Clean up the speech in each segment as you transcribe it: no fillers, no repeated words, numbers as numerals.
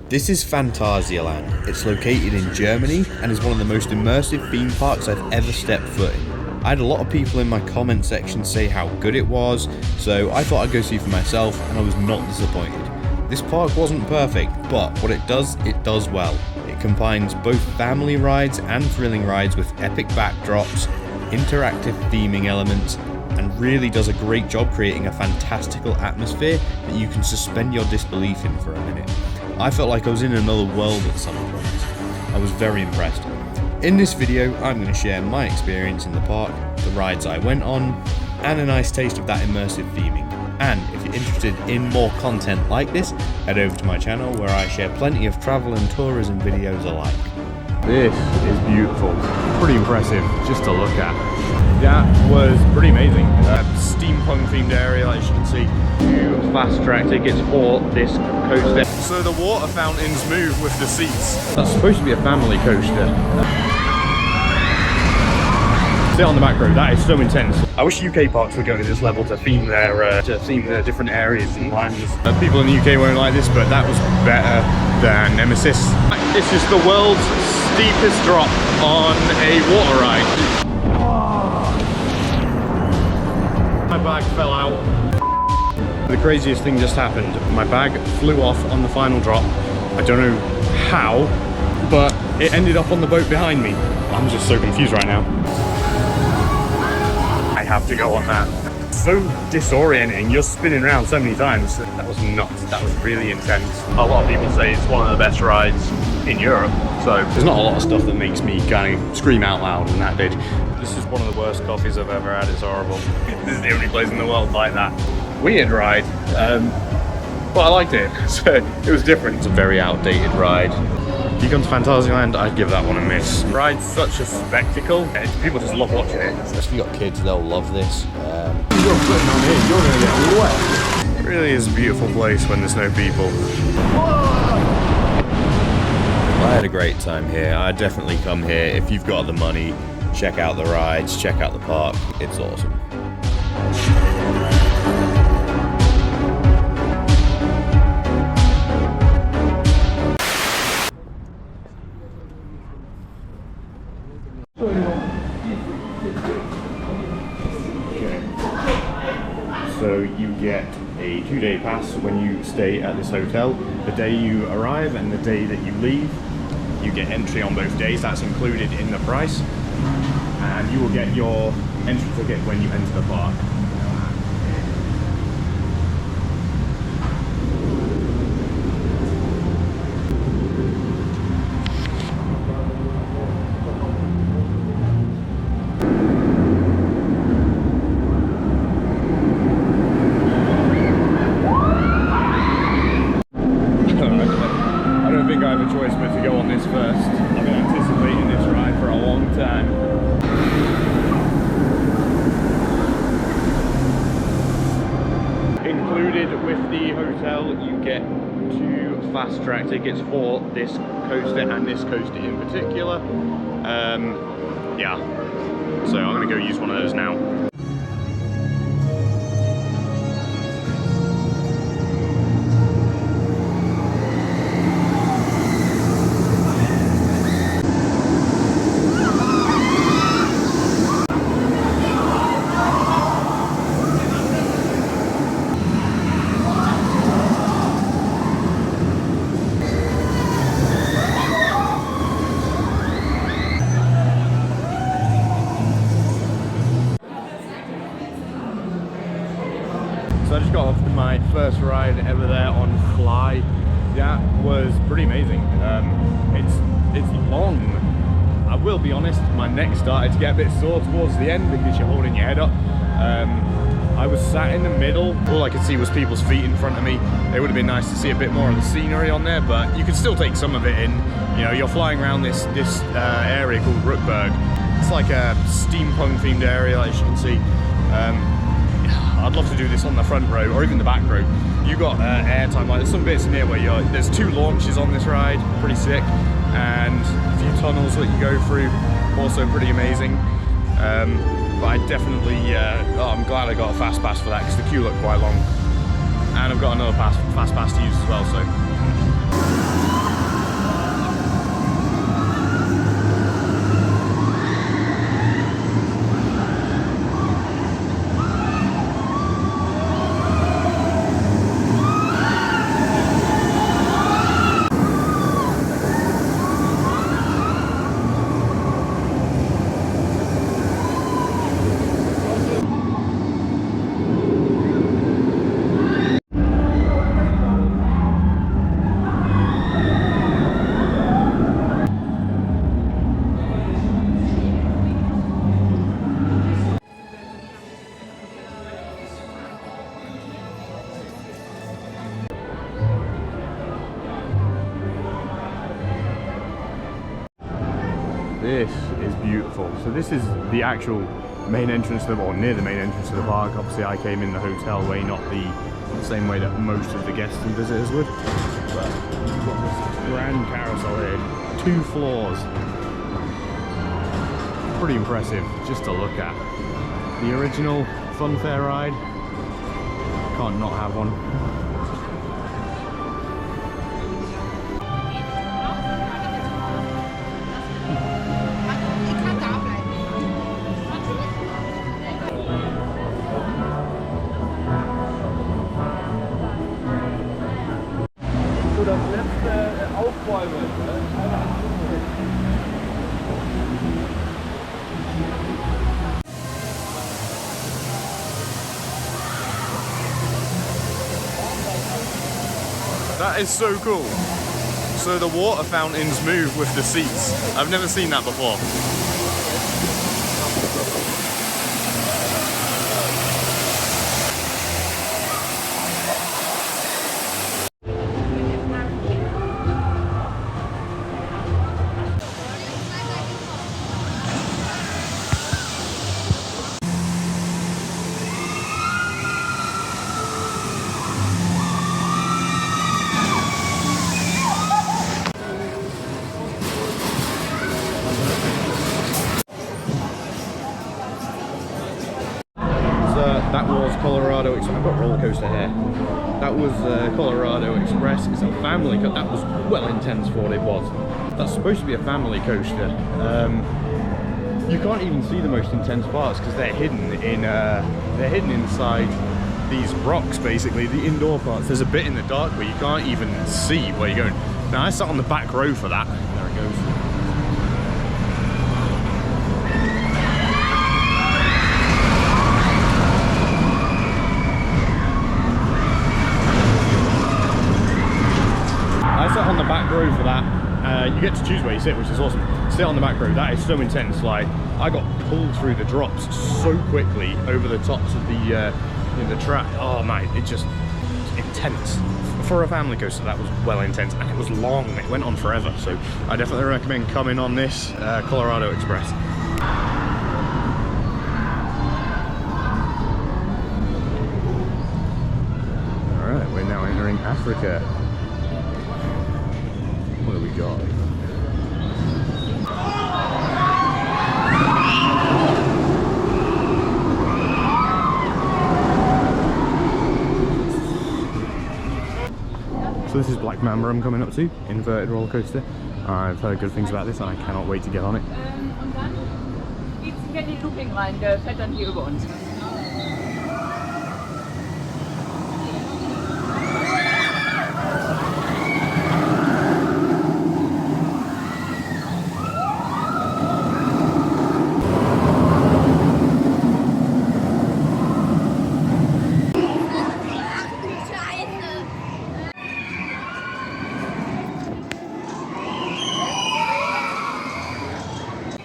This is Phantasialand. It's located in Germany and is one of the most immersive theme parks I've ever stepped foot in. I had a lot of people in my comment section say how good it was, so I thought I'd go see for myself, and I was not disappointed. This park wasn't perfect, but what it does well. It combines both family rides and thrilling rides with epic backdrops, interactive theming elements, and really does a great job creating a fantastical atmosphere that you can suspend your disbelief in for a minute. I felt like I was in another world at some points. I was very impressed. In this video, I'm going to share my experience in the park, the rides I went on, and a nice taste of that immersive theming. And if you're interested in more content like this, head over to my channel where I share plenty of travel and tourism videos alike. This is beautiful, pretty impressive just to look at. That was pretty amazing. Steampunk themed area, like you can see. 2 fast track tickets for this coaster. So the water fountains move with the seats. That's supposed to be a family coaster. Sit on the back row, that is so intense. I wish UK parks would go to this level to theme their different areas and lands. People in the UK won't like this, but that was better than Nemesis. This is the world's steepest drop on a water ride. My bag fell out. The craziest thing just happened. My bag flew off on the final drop. I don't know how, but it ended up on the boat behind me. I'm just so confused right now. I have to go on that. So disorienting, you're spinning around so many times. That was nuts, that was really intense. A lot of people say it's one of the best rides in Europe, so there's not a lot of stuff that makes me kind of scream out loud, and that did. This is one of the worst coffees I've ever had, it's horrible. This is the only place in the world like that. Weird ride, but I liked it, so it was different. It's a very outdated ride. If you come to Phantasialand, I'd give that one a miss. The ride's such a spectacle, people just love watching it. If you've got kids, they'll love this. You're putting on here, you're gonna get wet. It really is a beautiful place when there's no people. I had a great time here. I'd definitely come here if you've got the money. Check out the rides, check out the park. It's awesome. So you get a 2-day pass when you stay at this hotel. The day you arrive and the day that you leave, you get entry on both days. That's included in the price. And you will get your entry ticket when you enter the park. I have a choice but to go on this first. I've been anticipating this ride for a long time. Included with the hotel, you get 2 fast track tickets for this coaster and this coaster in particular. Yeah, so I'm gonna go use one of those now. So I just got off my first ride ever there on F.L.Y. That was pretty amazing. It's long. I will be honest, my neck started to get a bit sore towards the end because you're holding your head up. I was sat in the middle. All I could see was people's feet in front of me. It would have been nice to see a bit more of the scenery on there, but you could still take some of it in. You know, you're flying around this area called Ruckberg. It's like a steampunk themed area, like you can see. I'd love to do this on the front row or even the back row. You got air time, like there's some bits in here where there's 2 launches on this ride, pretty sick, and a few tunnels that you go through, also pretty amazing. But I definitely, I'm glad I got a fast pass for that because the queue looked quite long. And I've got another fast pass to use as well, so. This is beautiful. So this is the actual main entrance to the, or near the main entrance to the park. Obviously I came in the hotel way, not the same way that most of the guests and visitors would. But we've got this grand carousel here, 2 floors. Pretty impressive just to look at. The original Fun Fair ride, can't not have one. That is so cool. So the water fountains move with the seats. I've never seen that before. That was Colorado Express. I've got roller coaster here. That was Colorado Express. It's a family coaster. That was well intense for what it was. That's supposed to be a family coaster. You can't even see the most intense parts because they're hidden inside these rocks. Basically, the indoor parts. There's a bit in the dark where you can't even see where you're going. Now I sat on the back row for that. There it goes. On the back row for that. You get to choose where you sit, which is awesome. Sit on the back row. That is so intense. Like, I got pulled through the drops so quickly over the tops of the track. Oh man, it's just intense. For a family coaster, that was well intense, and it was long. It went on forever. So I definitely recommend coming on this Colorado Express. All right, we're now entering Africa. What do we got? So this is Black Mamba I'm coming up to, inverted roller coaster. I've heard good things about this and I cannot wait to get on it. Und dann geht's hier in die Looping rein, der fährt dann hier über uns.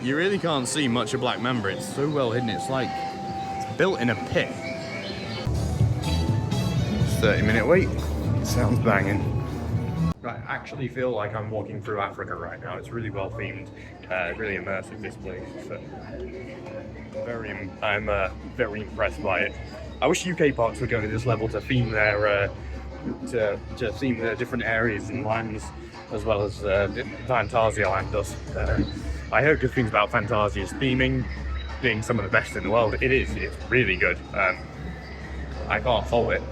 You really can't see much of Black Mamba. It's so well hidden. It's like it's built in a pit. 30-minute wait. It sounds banging. I actually feel like I'm walking through Africa right now. It's really well themed, really immersive. This place. So I'm very impressed by it. I wish UK parks would go to this level to theme their to theme their different areas and lands, as well as Phantasialand does. I heard good things about Phantasia's theming being some of the best in the world. It is. It's really good. I can't fault it.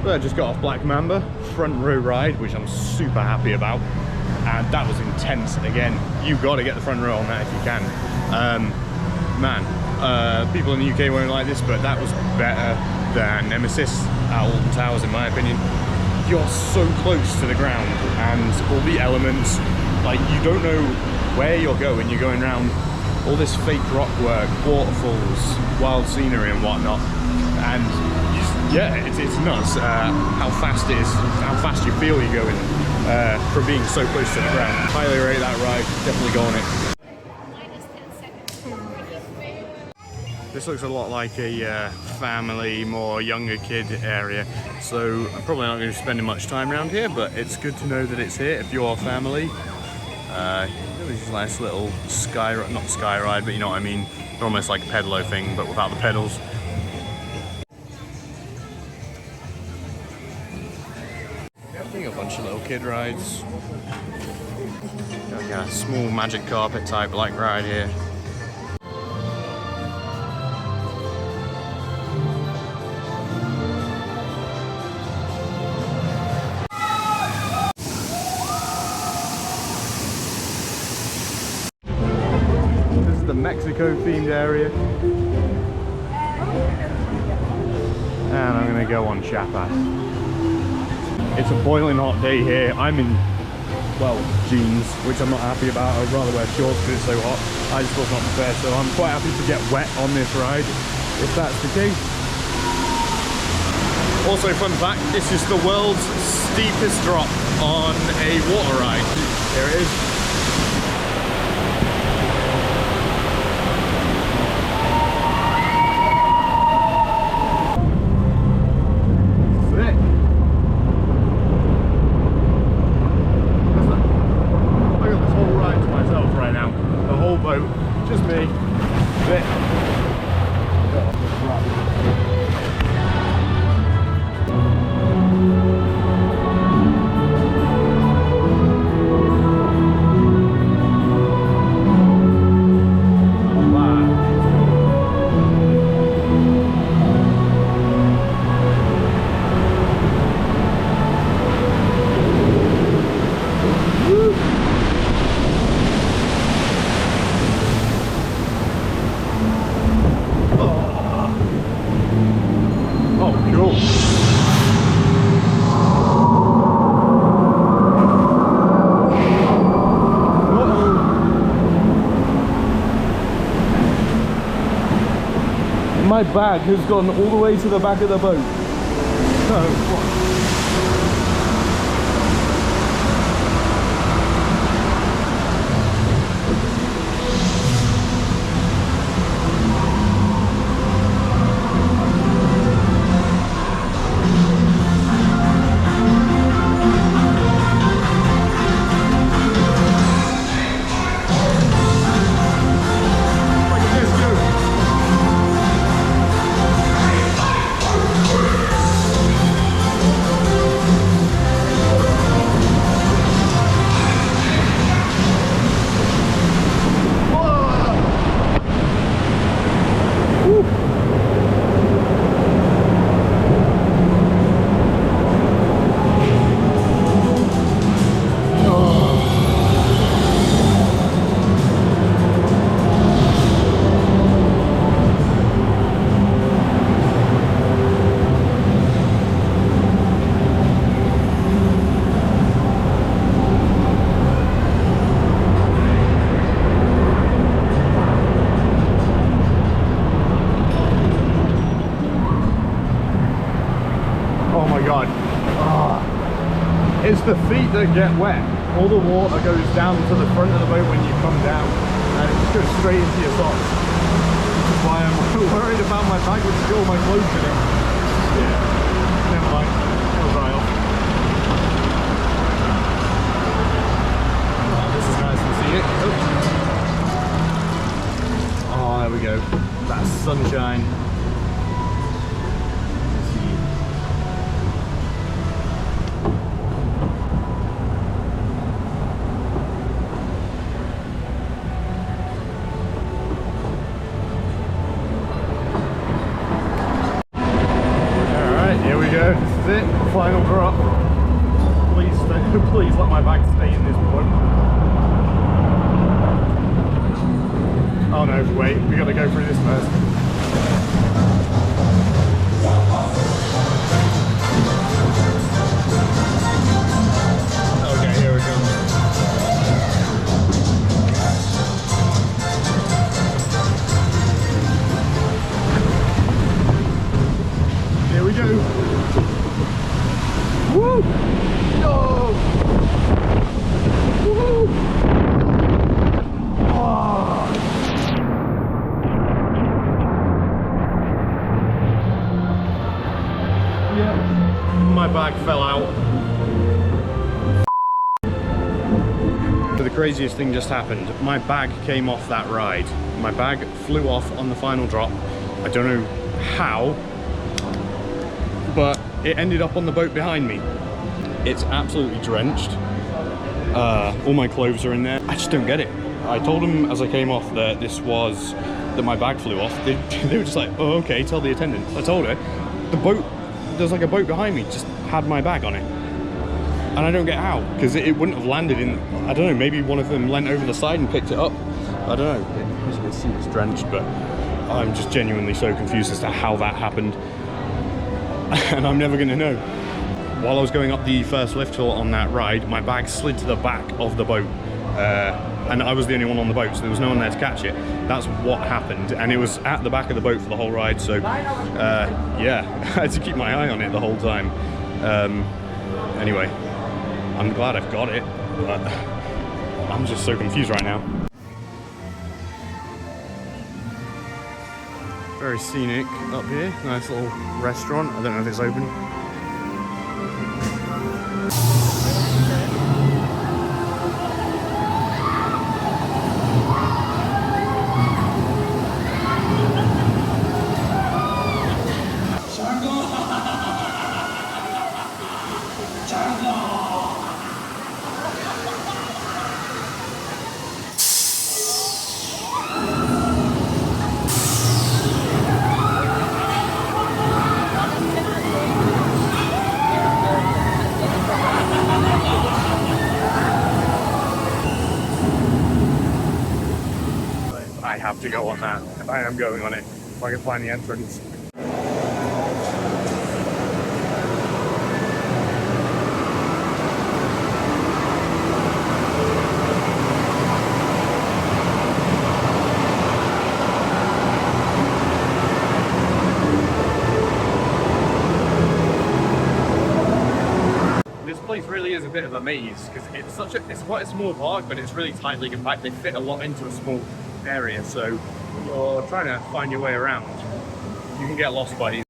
I just got off Black Mamba, front row ride, which I'm super happy about, and that was intense. Again, you've got to get the front row on that if you can. People in the UK won't like this, but that was better than Nemesis at Alton Towers in my opinion. You're so close to the ground and all the elements, like you don't know where you're going. You're going around all this fake rock work, waterfalls, wild scenery and whatnot, and yeah, it's nuts how fast it is, how fast you feel you're going from being so close to the ground. Highly rate that ride, definitely go on it. This looks a lot like a family, more younger kid area, so I'm probably not going to be spending much time around here, but it's good to know that it's here if you're a family. This is a nice little not sky ride, but you know what I mean. They're almost like a pedalo thing, but without the pedals. A bunch of little kid rides. Like a small magic carpet type like ride here. This is the Mexico themed area. And I'm gonna go on Chiapas. It's a boiling hot day here. I'm in, well, jeans, which I'm not happy about. I'd rather wear shorts because it's so hot. I just was not prepared, so I'm quite happy to get wet on this ride, if that's the case. Also, fun fact, this is the world's steepest drop on a water ride. Here it is. Just me. My bag has gone all the way to the back of the boat. Oh, It's the feet that get wet. All the water goes down to the front of the boat when you come down, and it just goes straight into your socks. Which is why I'm worried about my bag with all my clothes in it. Yeah, never mind. It'll dry off. Oh, this is nice to see it. Oh, there we go. That's sunshine. This is it, final drop. Please let my bag stay in this boat. Oh no, wait, we gotta go through this first. Okay, here we go. Here we we go. Woo! No! Woo! Oh. Yeah. My bag fell out. So the craziest thing just happened. My bag came off that ride. My bag flew off on the final drop. I don't know how, but it ended up on the boat behind me. It's absolutely drenched. All my clothes are in there. I just don't get it. I told them as I came off that that my bag flew off. They were just like, oh, okay, tell the attendant. I told her, the boat, there's like a boat behind me, just had my bag on it. And I don't get how, because it wouldn't have landed in, I don't know, maybe one of them leant over the side and picked it up. I don't know, as you can see it's drenched, but I'm just genuinely so confused as to how that happened. And I'm never gonna know. While I was going up the first lift hill on that ride, my bag slid to the back of the boat. And I was the only one on the boat, so there was no one there to catch it. That's what happened, and it was at the back of the boat for the whole ride, so yeah, I had to keep my eye on it the whole time. Anyway, I'm glad I've got it, but I'm just so confused right now. Very scenic up here, nice little restaurant. I don't know if it's open. I have to go on that. I am going on it if I can find the entrance. This place really is a bit of a maze because it's quite a small park, but it's really tightly compact. They fit a lot into a small area, so you're trying to find your way around. You can get lost quite easily.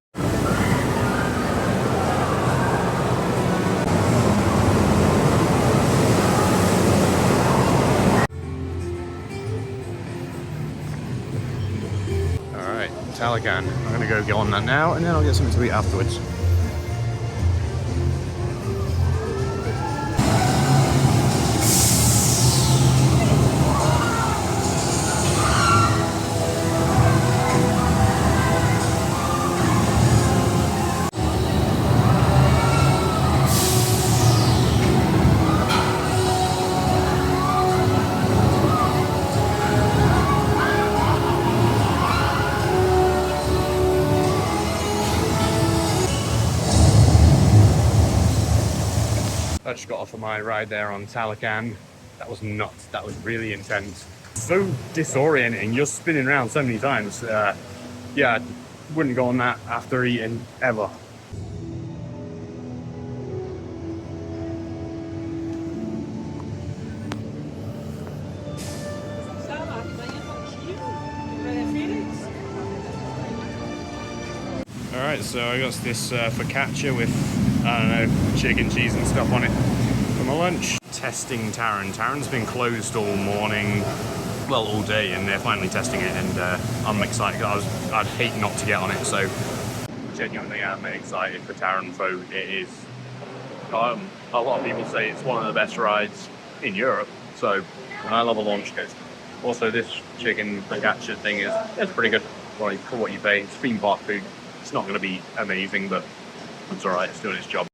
Alright, Talakan. I'm gonna go get on that now, and then I'll get something to eat afterwards. I just got off of my ride there on Talakan. That was nuts. That was really intense. So disorienting. You're spinning around so many times. Yeah, I wouldn't go on that after eating ever. Alright, so I got this focaccia with, I don't know, chicken, cheese and stuff on it for my lunch. Testing Taron. Taron's been closed all morning, well, all day, and they're finally testing it, and I'm excited. I'd hate not to get on it, so genuinely I'm excited for Taron food. It is, a lot of people say it's one of the best rides in Europe, so I love a launch coaster. Also, this chicken focaccia thing is pretty good for what you pay. It's theme park food. It's not going to be amazing, but it's alright, it's doing its job.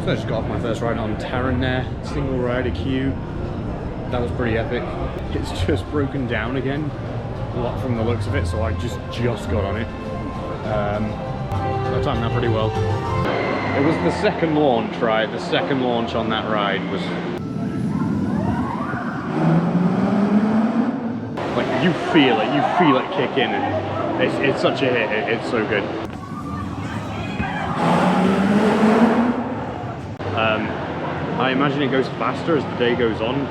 So I just got off my first ride on Taron there, single rider queue. That was pretty epic. It's just broken down again, a lot from the looks of it, so I just got on it. I timed that pretty well. It was the second launch, right? The second launch on that ride was... like, you feel it kick in, and it's such a hit, it's so good. I imagine it goes faster as the day goes on.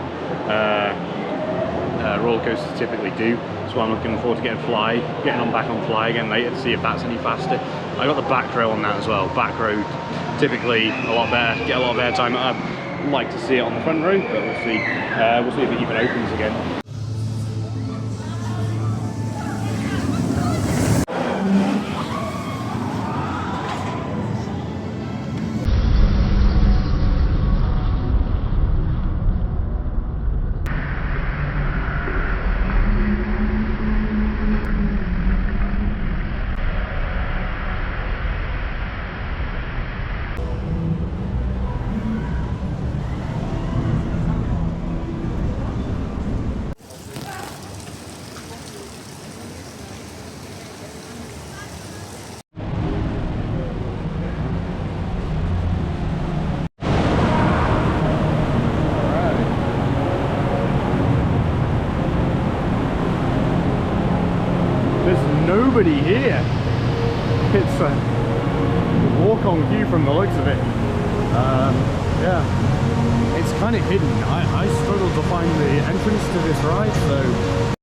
Roller coasters typically do, so I'm looking forward to getting on back on F.L.Y again later to see if that's any faster. I got the back row on that as well. Back row typically a lot better, get a lot of airtime. I'd like to see it on the front row, but we'll see. We'll see if it even opens again. Nobody here. It's a walk-on queue from the looks of it. Yeah, it's kind of hidden. I struggled to find the entrance to this ride, so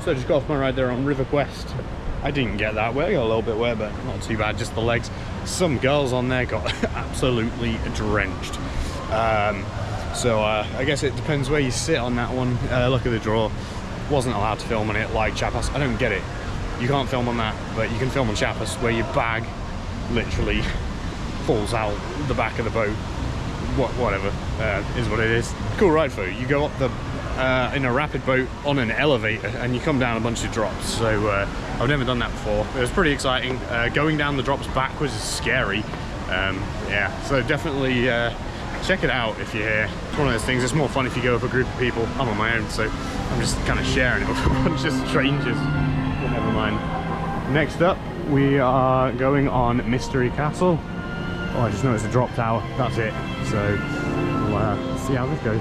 So I just got off my ride there on River Quest. I didn't get that wet, I got a little bit wet, but not too bad, just the legs. Some girls on there got absolutely drenched. So I guess it depends where you sit on that one. Look at the draw. Wasn't allowed to film on it like Chiapas. I don't get it. You can't film on that, but you can film on Chiapas where your bag literally falls out the back of the boat. Whatever, is what it is. Cool ride though. You go up the in a rapid boat on an elevator and you come down a bunch of drops. So I've never done that before. It was pretty exciting. Going down the drops backwards is scary. Yeah, so definitely check it out if you're here. It's one of those things. It's more fun if you go with a group of people. I'm on my own, so I'm just kind of sharing it with a bunch of strangers. But never mind. Next up, we are going on Mystery Castle. Oh, I just noticed a drop tower. That's it. So we'll see how this goes.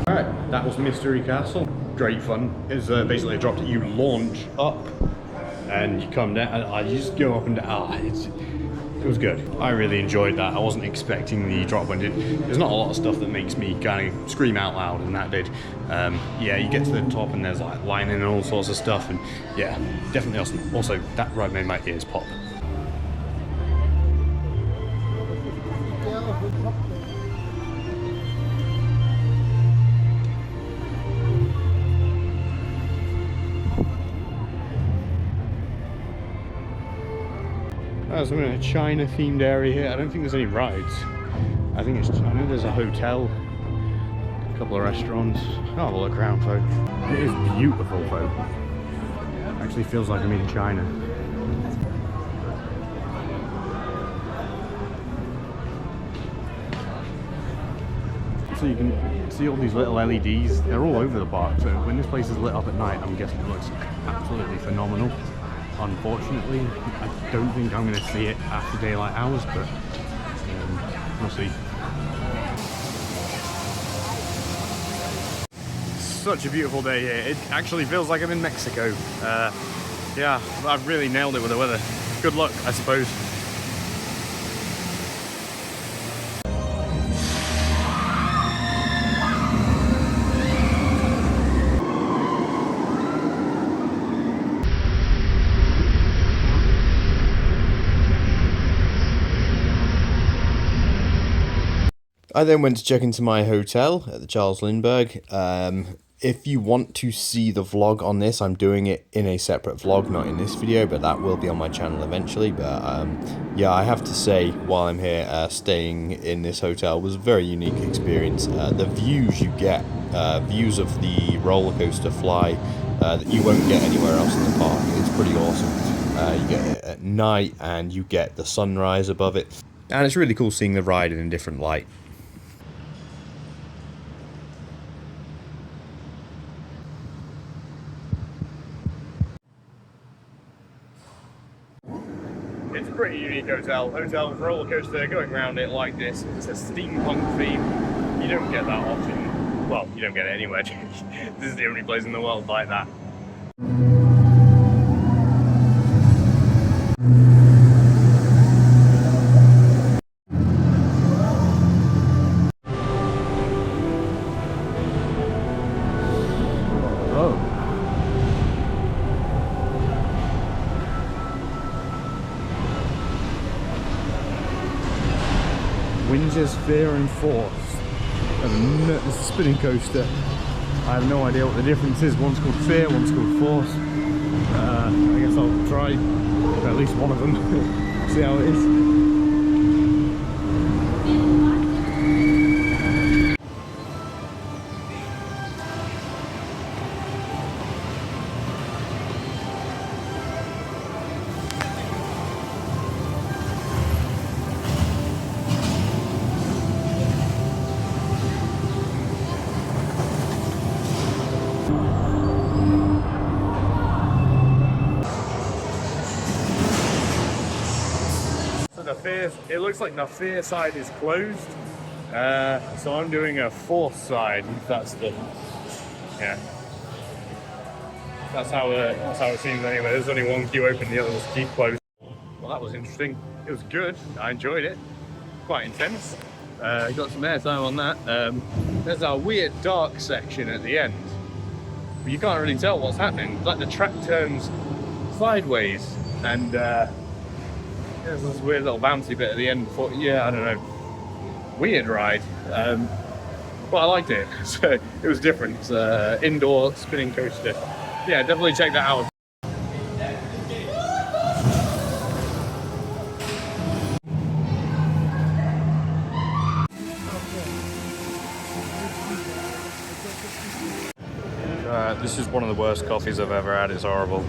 Alright, that was Mystery Castle. Great fun. It's basically a drop that you launch up and you come down. You just go up and down. It was good. I really enjoyed that. I wasn't expecting the drop when it did. There's not a lot of stuff that makes me kind of scream out loud, and that did. Yeah, you get to the top and there's like lining and all sorts of stuff, and yeah, definitely awesome. Also, that ride made my ears pop. So I'm in a China themed area here. I don't think there's any rides. I know there's a hotel, a couple of restaurants. I'll have a look around, folks. It is beautiful, folks. Actually feels like I'm in China. So you can see all these little LEDs. They're all over the park. So when this place is lit up at night, I'm guessing it looks absolutely phenomenal. Unfortunately, I don't think I'm going to see it after daylight hours, but we'll see. Such a beautiful day here. It actually feels like I'm in Mexico. Yeah, I've really nailed it with the weather. Good luck, I suppose. I then went to check into my hotel at the Charles Lindbergh. If you want to see the vlog on this, I'm doing it in a separate vlog, not in this video, but that will be on my channel eventually. But yeah, I have to say, while I'm here staying in this hotel was a very unique experience. The views you get, views of the roller coaster F.L.Y. That you won't get anywhere else in the park. It's pretty awesome. You get it at night and you get the sunrise above it. And it's really cool seeing the ride in a different light. It's a pretty unique hotel. Hotel with roller coaster going around it like this. It's a steampunk theme. You don't get that often. Well, you don't get it anywhere. This is the only place in the world like that. Winja's Fear and Force. And it's a spinning coaster. I have no idea what the difference is. One's called Fear, one's called Force. I guess I'll try at least one of them. See how it is. It looks like the Fear side is closed, so I'm doing a Force side. That's the, yeah. That's how it seems anyway. There's only one queue open, the others keep closed. Well, that was interesting. It was good. I enjoyed it. Quite intense. Got some airtime on that. There's a weird dark section at the end, but you can't really tell what's happening. It's like the track turns sideways, and there's this weird little bouncy bit at the end. Yeah, I don't know. Weird ride. But I liked it. So it was different. It's indoor spinning coaster. Yeah, definitely check that out. This is one of the worst coffees I've ever had. It's horrible.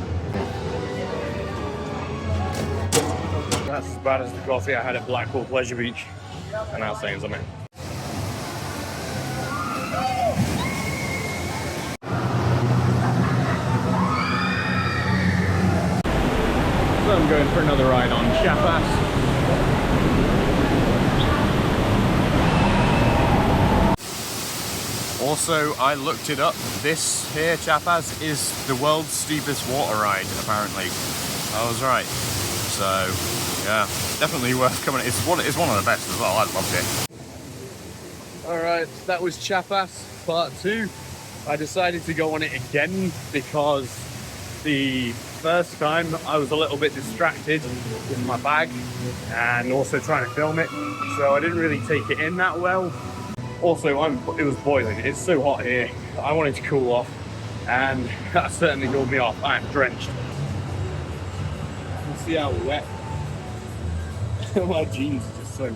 That's as bad as the coffee I had at Blackpool Pleasure Beach, and that's saying something. So I'm going for another ride on Chiapas. Also, I looked it up. This here, Chiapas, is the world's steepest water ride, apparently. I was right. So, yeah, definitely worth coming. It's one of the best as well. I loved it. Alright, that was Chiapas part 2. I decided to go on it again because the first time I was a little bit distracted with my bag and also trying to film it, so I didn't really take it in that well. Also, it was boiling. It's so hot here. I wanted to cool off, and that certainly cooled me off. I am drenched. You see how wet my jeans are just so.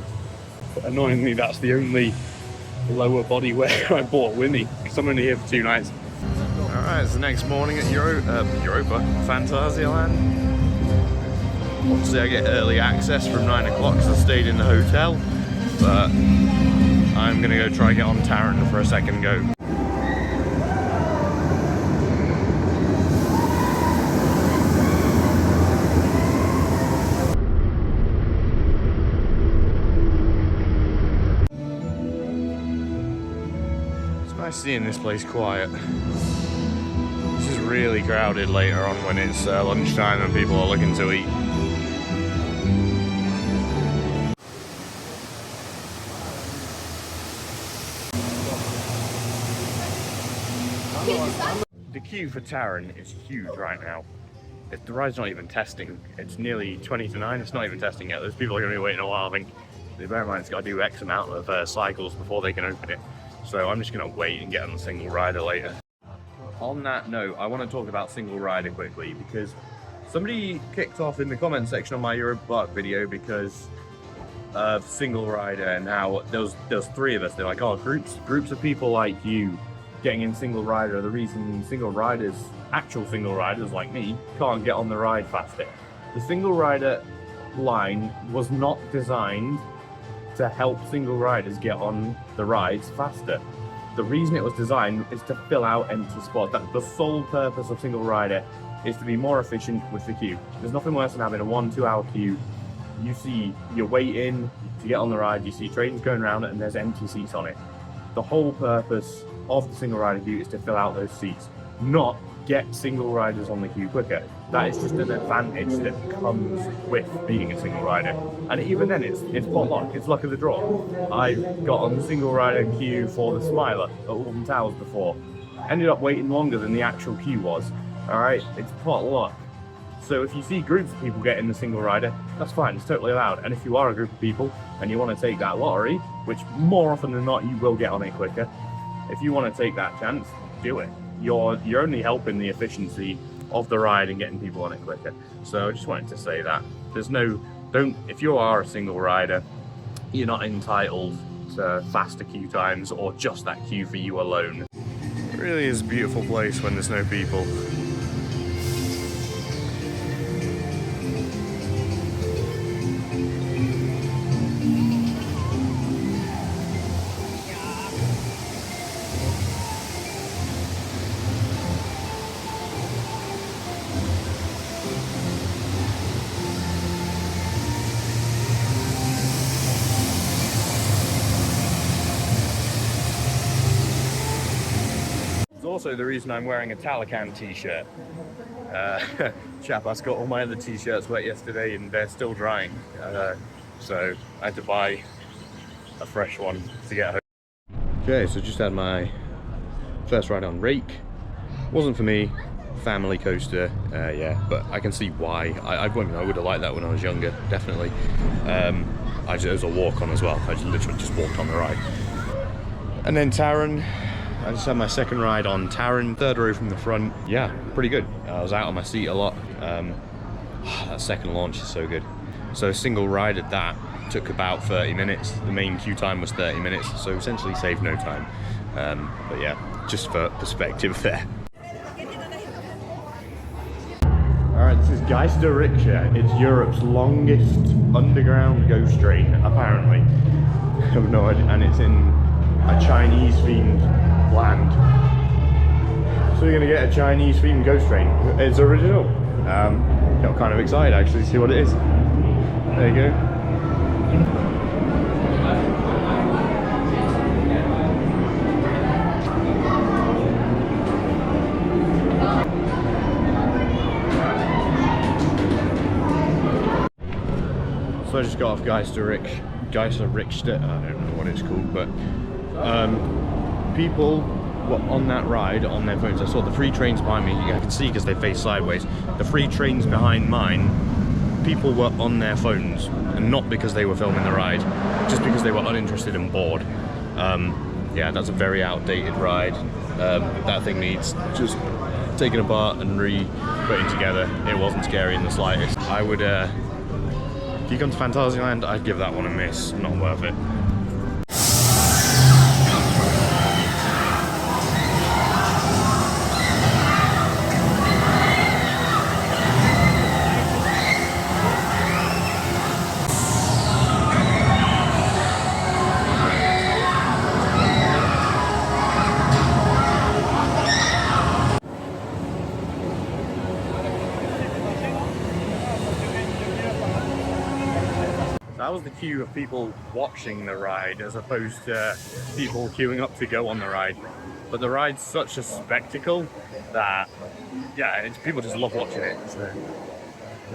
Annoyingly, that's the only lower body wear I bought with me because I'm only here for 2 nights. Alright, it's the next morning at Europa, Phantasialand. Obviously I get early access from 9 o'clock because I stayed in the hotel, but I'm gonna go try get on Taron for a second go. It's nice seeing this place quiet. This is really crowded later on when it's lunchtime and people are looking to eat. The queue for Taron is huge right now. The ride's not even testing. It's nearly 20 to 9. It's not even testing yet. Those people are going to be waiting a while. I think they bear in mind it's got to do X amount of cycles before they can open it. So I'm just going to wait and get on the single rider later. On that note, I want to talk about single rider quickly because somebody kicked off in the comment section on my Europa Park video because of single rider and how there's 3 of us. They're like, oh, groups of people like you getting in single rider are the reason single riders, actual single riders like me, can't get on the ride faster. The single rider line was not designed to help single riders get on the rides faster. The reason it was designed is to fill out empty spots. That's the sole purpose of single rider, is to be more efficient with the queue. There's nothing worse than having a 1-2 hour queue. You're waiting to get on the ride, you see trains going around and there's empty seats on it. The whole purpose of the single rider queue is to fill out those seats, not get single riders on the queue quicker. That is just an advantage that comes with being a single rider. And even then, it's pot luck, it's luck of the draw. I got on the single rider queue for the Smiler at Alton Towers before. Ended up waiting longer than the actual queue was. Alright, it's pot luck. So if you see groups of people getting the single rider, that's fine, it's totally allowed. And if you are a group of people and you want to take that lottery, which more often than not you will get on it quicker, if you want to take that chance, do it. You're only helping the efficiency of the ride and getting people on it quicker. So I just wanted to say that. If you are a single rider, you're not entitled to faster queue times or just that queue for you alone. It really is a beautiful place when there's no people. Also the reason I'm wearing a Talakan t-shirt. Chiapas got all my other t-shirts wet yesterday and they're still drying. So I had to buy a fresh one to get home. Okay, so just had my first ride on Raik. Wasn't for me, family coaster, yeah, but I can see why. I would have liked that when I was younger, definitely. It was a walk on as well. I literally just walked on the ride. And then Taron. I just had my second ride on Taron, 3rd row from the front. Yeah, pretty good. I was out on my seat a lot. That second launch is so good. So single ride at that took about 30 minutes. The main queue time was 30 minutes, so essentially saved no time. But yeah, just for perspective there. Alright, this is Geisterrikscha. It's Europe's longest underground ghost train, apparently. I have no idea, and it's in a Chinese-themed land. So you're gonna get a Chinese themed ghost train. It's original. Got kind of excited actually to see what it is. There you go. So I just got off Geisterrikscha, I don't know what it's called, but people were on that ride on their phones. I saw the 3 trains behind me. I can see because they face sideways. The 3 trains behind mine, people were on their phones, and not because they were filming the ride, just because they were uninterested and bored. Yeah, that's a very outdated ride. That thing needs just taken apart and re-putting together. It wasn't scary in the slightest. I would, if you come to Phantasialand, I'd give that one a miss. Not worth it. that was the queue of people watching the ride as opposed to people queuing up to go on the ride. But the ride's such a spectacle that, yeah, people just love watching it, so,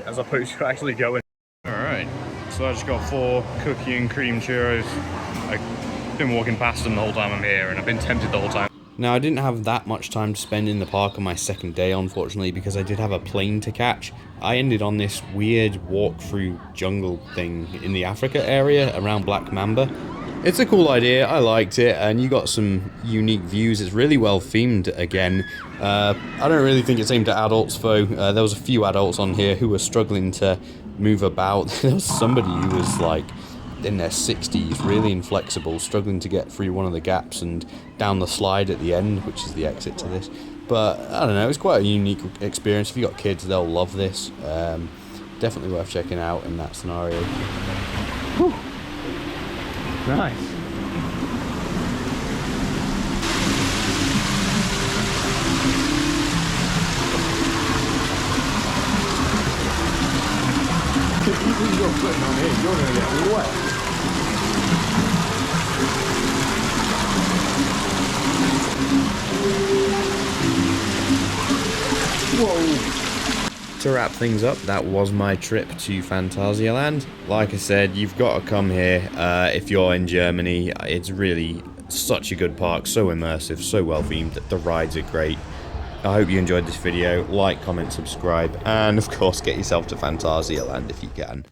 as opposed to actually going. Alright, so I just got 4 cookie and cream churros. I've been walking past them the whole time I'm here, and I've been tempted the whole time. Now, I didn't have that much time to spend in the park on my second day, unfortunately, because I did have a plane to catch. I ended on this weird walk-through jungle thing in the Africa area around Black Mamba. It's a cool idea, I liked it, and you got some unique views. It's really well themed again. I don't really think it's aimed at adults, though. There was a few adults on here who were struggling to move about. There was somebody who was like in their 60s, really inflexible, struggling to get through one of the gaps and down the slide at the end, which is the exit to this. But I don't know, it's quite a unique experience. If you got kids, they'll love this. Definitely worth checking out in that scenario. Whew. Nice. If you're putting on here, you're gonna get wet. Whoa. To wrap things up, that was my trip to Phantasialand. Like I said, you've got to come here if you're in Germany. It's really such a good park, so immersive, so well themed. The rides are great. I hope you enjoyed this video. Like, comment, subscribe, and of course get yourself to Phantasialand if you can.